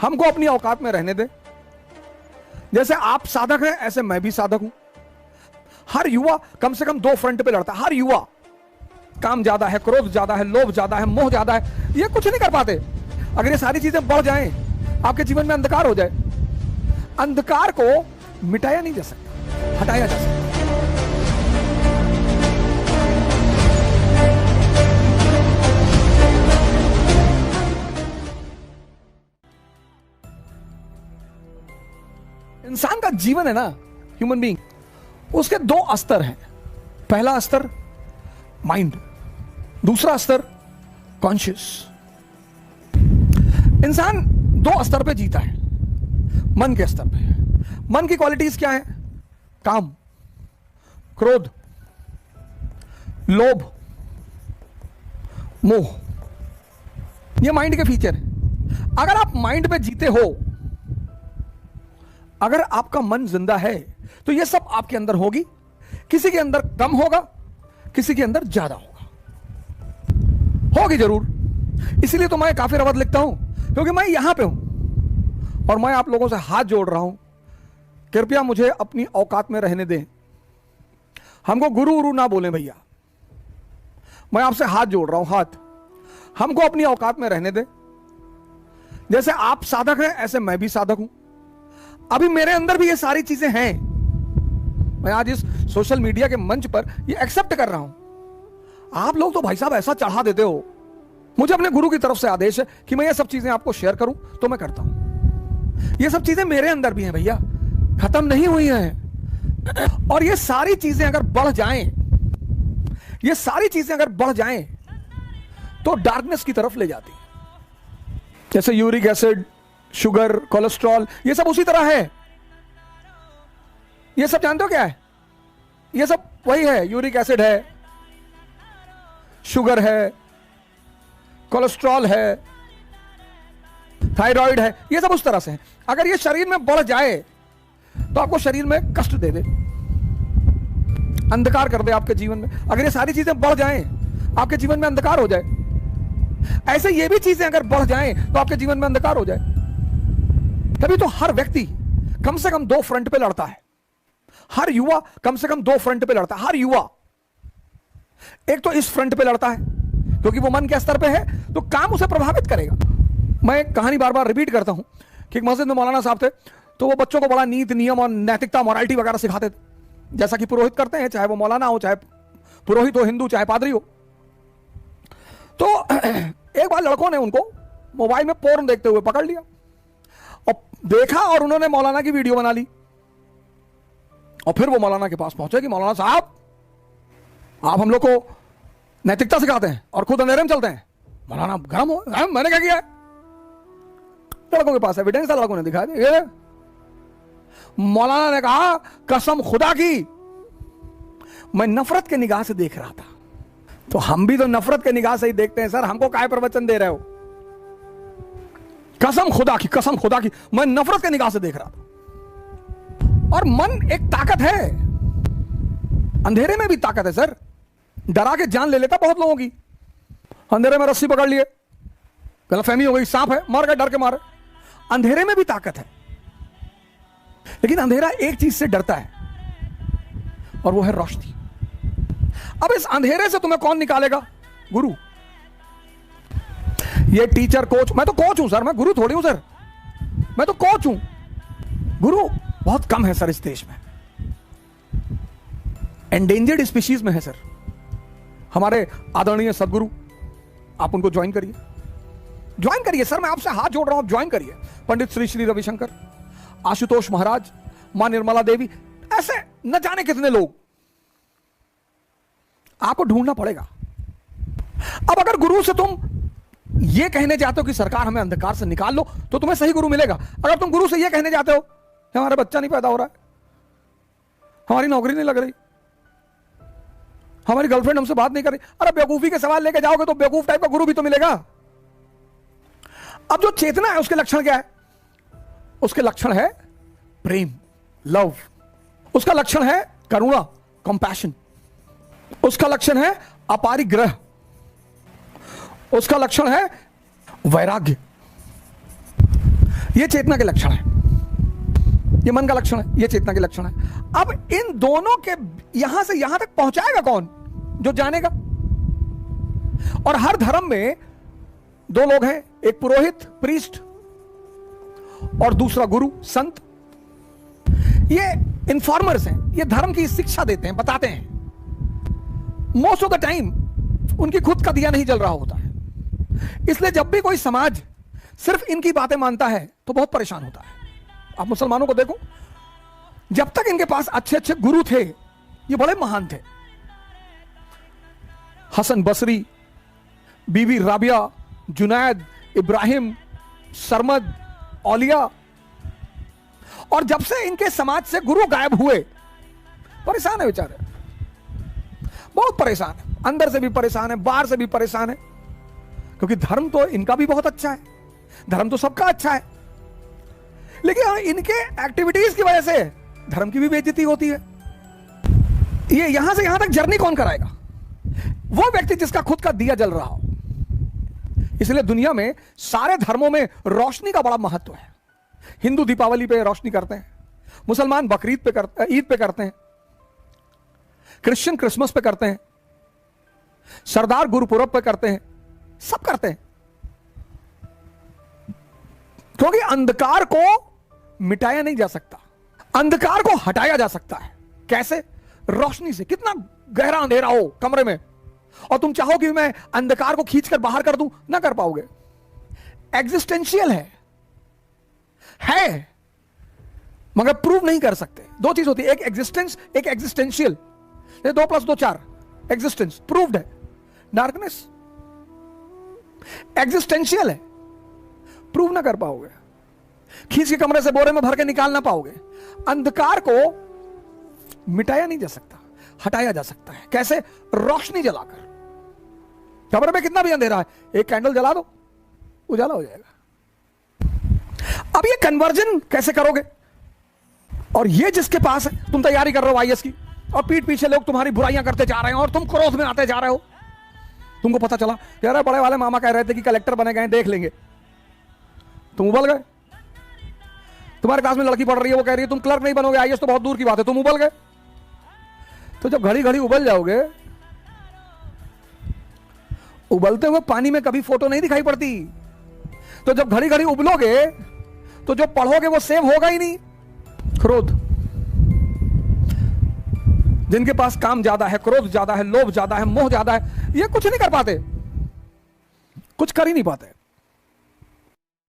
हमको अपनी औकात में रहने दे। जैसे आप साधक हैं ऐसे मैं भी साधक हूं। हर युवा कम से कम दो फ्रंट पे लड़ता है। हर युवा, काम ज्यादा है, क्रोध ज्यादा है, लोभ ज्यादा है, मोह ज्यादा है, ये कुछ नहीं कर पाते। अगर ये सारी चीजें बढ़ जाएं, आपके जीवन में अंधकार हो जाए। अंधकार को मिटाया नहीं जा सकता, हटाया जा सकता। इंसान का जीवन है ना, ह्यूमन बीइंग, उसके दो स्तर हैं। पहला स्तर माइंड, दूसरा स्तर कॉन्शियस। इंसान दो स्तर पे जीता है। मन के स्तर पे, मन की क्वालिटीज क्या है? काम, क्रोध, लोभ, मोह, ये माइंड के फीचर हैं। अगर आप माइंड पे जीते हो, अगर आपका मन जिंदा है, तो ये सब आपके अंदर होगी। किसी के अंदर कम होगा, किसी के अंदर ज्यादा होगा, होगी जरूर। इसीलिए तो मैं काफी रवत लिखता हूं, क्योंकि मैं यहां पे हूं और मैं आप लोगों से हाथ जोड़ रहा हूं। कृपया मुझे अपनी औकात में रहने दें। हमको गुरु गुरु ना बोलें भैया, मैं आपसे हाथ जोड़ रहा हूं, हाथ। हमको अपनी औकात में रहने दें। जैसे आप साधक हैं ऐसे मैं भी साधक हूं। अभी मेरे अंदर भी ये सारी चीजें हैं। मैं आज इस सोशल मीडिया के मंच पर ये एक्सेप्ट कर रहा हूं। आप लोग तो भाई साहब ऐसा चढ़ा देते हो। मुझे अपने गुरु की तरफ से आदेश है कि मैं ये सब चीजें आपको शेयर करूं, तो मैं करता हूं। ये सब चीजें मेरे अंदर भी हैं भैया, खत्म नहीं हुई हैं। और ये सारी चीजें अगर बढ़ जाएं, ये सारी चीजें अगर बढ़ जाएं, तो डार्कनेस की तरफ ले जाती है। जैसे यूरिक एसिड, शुगर, कोलेस्ट्रॉल, ये सब उसी तरह है। ये सब जानते हो क्या है? ये सब वही है। यूरिक एसिड है, शुगर है, कोलेस्ट्रॉल है, थायराइड है, ये सब उस तरह से है। अगर ये शरीर में बढ़ जाए तो आपको शरीर में कष्ट दे दे, अंधकार कर दे आपके जीवन में। अगर ये सारी चीजें बढ़ जाएं, आपके जीवन में अंधकार हो जाए। ऐसे ये भी चीजें अगर बढ़ जाएं तो आपके जीवन में अंधकार हो जाए। तभी तो हर व्यक्ति कम से कम दो फ्रंट पे लड़ता है। हर युवा कम से कम दो फ्रंट पे लड़ता है। हर युवा एक तो इस फ्रंट पे लड़ता है, क्योंकि वो मन के स्तर पे है, तो काम उसे प्रभावित करेगा। मैं कहानी बार बार रिपीट करता हूं कि एक मस्जिद में मौलाना साहब थे, तो वो बच्चों को बड़ा नीति, नियम और नैतिकता, मोरालिटी वगैरह सिखाते थे, जैसा कि पुरोहित करते हैं, चाहे वो मौलाना हो, चाहे पुरोहित हो, हिंदू, चाहे पादरी हो। तो एक बार लड़कों ने उनको मोबाइल में पोर्न देखते हुए पकड़ लिया और देखा, और उन्होंने मौलाना की वीडियो बना ली। और फिर वो मौलाना के पास पहुंचे कि मौलाना साहब, आप हम लोग को नैतिकता सिखाते हैं और खुद अंधेरे में चलते हैं। मौलाना गरम हो, मैंने क्या किया है? लड़कों के पास एविडेंस था, लड़कों ने दिखा दिया। मौलाना ने कहा, कसम खुदा की मैं नफरत के निगाह से देख रहा था। तो हम भी तो नफरत के निगाह से ही देखते हैं सर, हमको काय प्रवचन दे रहे हो? कसम खुदा की, कसम खुदा की, मैं नफरत के निगाह से देख रहा था। और मन एक ताकत है, अंधेरे में भी ताकत है सर। डरा के जान ले लेता बहुत लोगों की। अंधेरे में रस्सी पकड़ लिए, गलतफहमी हो गई, सांप है, मार गए डर के मारे। अंधेरे में भी ताकत है, लेकिन अंधेरा एक चीज से डरता है, और वो है रोशनी। अब इस अंधेरे से तुम्हें कौन निकालेगा? गुरु। ये टीचर, कोच, मैं तो कोच हूं सर, मैं गुरु थोड़ी हूं सर, मैं तो कोच हूं। गुरु बहुत कम है सर इस देश में, एंडेंजर्ड स्पीशीज में है सर। हमारे आदरणीय सदगुरु, आप उनको ज्वाइन करिए, ज्वाइन करिए सर, मैं आपसे हाथ जोड़ रहा हूं, ज्वाइन करिए। पंडित श्री श्री रविशंकर, आशुतोष महाराज, मां निर्मला देवी, ऐसे न जाने कितने लोग, आपको ढूंढना पड़ेगा। अब अगर गुरु से तुम ये कहने जाते हो कि सरकार हमें अंधकार से निकाल लो, तो तुम्हें सही गुरु मिलेगा। अगर तुम गुरु से ये कहने जाते हो हमारा बच्चा नहीं पैदा हो रहा है, हमारी नौकरी नहीं लग रही, हमारी गर्लफ्रेंड हमसे बात नहीं कर रही, अरे बेवकूफी के सवाल लेके जाओगे तो बेवकूफ टाइप का गुरु भी तो मिलेगा। अब जो चेतना है उसके लक्षण क्या है? उसके लक्षण है प्रेम, लव। उसका लक्षण है करुणा, कंपैशन। उसका लक्षण है अपारिग्रह। उसका लक्षण है वैराग्य। ये चेतना के लक्षण है, ये मन का लक्षण है, ये चेतना के लक्षण है। अब इन दोनों के यहां से यहां तक पहुंचाएगा कौन? जो जानेगा। और हर धर्म में दो लोग हैं, एक पुरोहित प्रीस्ट और दूसरा गुरु संत। ये इन्फॉर्मर्स हैं, ये धर्म की शिक्षा देते हैं, बताते हैं। मोस्ट ऑफ द टाइम उनकी खुद का दिया नहीं जल रहा होता है, इसलिए जब भी कोई समाज सिर्फ इनकी बातें मानता है तो बहुत परेशान होता है। आप मुसलमानों को देखो, जब तक इनके पास अच्छे अच्छे गुरु थे, ये बड़े महान थे, हसन बसरी, बीबी राबिया, जुनैद, इब्राहिम, सरमद, औलिया। और जब से इनके समाज से गुरु गायब हुए, परेशान है बेचारे, बहुत परेशान है, अंदर से भी परेशान है, बाहर से भी परेशान है। क्योंकि धर्म तो इनका भी बहुत अच्छा है, धर्म तो सबका अच्छा है, लेकिन इनके एक्टिविटीज की वजह से धर्म की भी बेइज्जती होती है। ये यहां से यहां तक जर्नी कौन कराएगा? वो व्यक्ति जिसका खुद का दिया जल रहा हो। इसलिए दुनिया में सारे धर्मों में रोशनी का बड़ा महत्व है। हिंदू दीपावली पे रोशनी करते हैं, मुसलमान बकरीद पे करते, ईद पे करते हैं, क्रिश्चियन क्रिसमस पे करते हैं, सरदार गुरुपुरब पे करते हैं, सब करते हैं। क्योंकि अंधकार को मिटाया नहीं जा सकता, अंधकार को हटाया जा सकता है। कैसे? रोशनी से। कितना गहरा अंधेरा हो कमरे में और तुम चाहो कि मैं अंधकार को खींचकर बाहर कर दूं, ना कर पाओगे। एग्जिस्टेंशियल है मगर प्रूव नहीं कर सकते। दो चीज होती है, एक एग्जिस्टेंस, एक एग्जिस्टेंशियल। 2 + 2 4, एग्जिस्टेंस प्रूव्ड है, डार्कनेस एग्जिस्टेंशियल है, प्रूव ना कर पाओगे, खींच के कमरे से बोरे में भर के निकाल ना पाओगे। अंधकार को मिटाया नहीं जा सकता, हटाया जा सकता है। कैसे? रोशनी जलाकर। कमरे में कितना भी अंधेरा है, एक कैंडल जला दो, उजाला हो जाएगा। अब ये कन्वर्जन कैसे करोगे? और ये जिसके पास है, तुम तैयारी कर रहे हो आईएएस की, और पीठ पीछे लोग तुम्हारी बुराइयां करते जा रहे हैं और तुम क्रोध में आते जा रहे हो। तुमको पता चला यार बड़े वाले मामा कह रहे थे कि कलेक्टर बने गए, देख लेंगे, तुम उबल गए। तुम्हारे क्लास में लड़की पढ़ रही है, वो कह रही है तुम क्लर्क नहीं बनोगे, आईएएस तो बहुत दूर की बात है, तुम उबल गए। तो जब घड़ी घड़ी उबल जाओगे, उबलते हुए पानी में कभी फोटो नहीं दिखाई पड़ती। तो जब घड़ी घड़ी उबलोगे तो जो पढ़ोगे वो सेव होगा ही नहीं। क्रोध, जिनके पास काम ज्यादा है, क्रोध ज्यादा है, लोभ ज्यादा है, मोह ज्यादा है, ये कुछ नहीं कर पाते, कुछ कर ही नहीं पाते।